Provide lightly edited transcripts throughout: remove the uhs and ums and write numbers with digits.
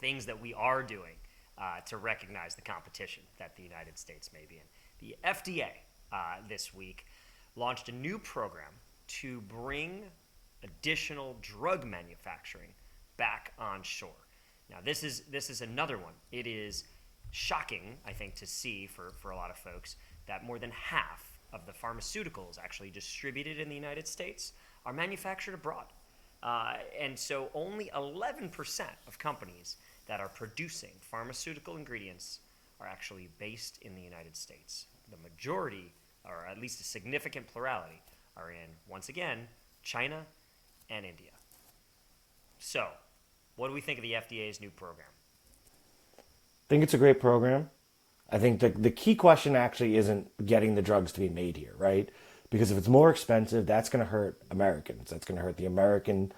things that we are doing to recognize the competition that the United States may be in. The FDA this week launched a new program to bring additional drug manufacturing back on shore. Now, this is another one. It is shocking, I think, to see for a lot of folks that more than half of the pharmaceuticals actually distributed in the United States are manufactured abroad. And so only 11% of companies that are producing pharmaceutical ingredients are actually based in the United States. The majority, or at least a significant plurality, are in, once again, China and India. So, what do we think of the FDA's new program? Think it's a great program. I think the key question actually isn't getting the drugs to be made here, right? Because if it's more expensive, that's going to hurt Americans. That's going to hurt the American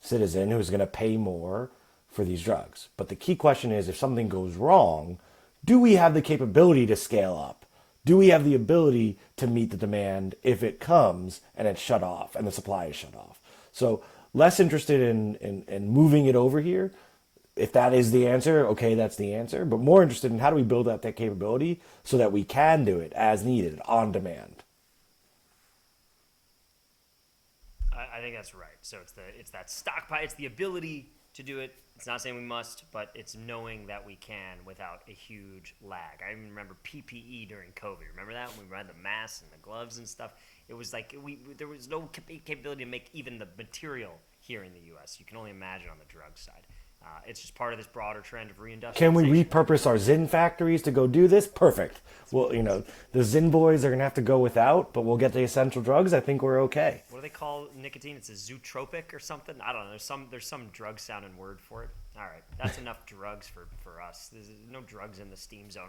citizen who's going to pay more for these drugs. But the key question is, if something goes wrong, do we have the capability to scale up? Do we have the ability to meet the demand if it comes and it's shut off and the supply is shut off? So less interested in moving it over here. If that is the answer, okay, that's the answer. But more interested in how do we build out that capability so that we can do it as needed, on demand. I think that's right. So it's that stockpile. It's the ability to do it. It's not saying we must, but it's knowing that we can without a huge lag. I even remember PPE during COVID. Remember that when we had the masks and the gloves and stuff? It was like there was no capability to make even the material here in the U.S. You can only imagine on the drug side. It's just part of this broader trend of reindustrialization. Can we repurpose our Zyn factories to go do this? Perfect. Well, the Zyn boys are going to have to go without, but we'll get the essential drugs. I think we're okay. What do they call nicotine? It's a zootropic or something? I don't know. There's some drug sounding word for it. All right. That's enough drugs for us. There's no drugs in the steam zone.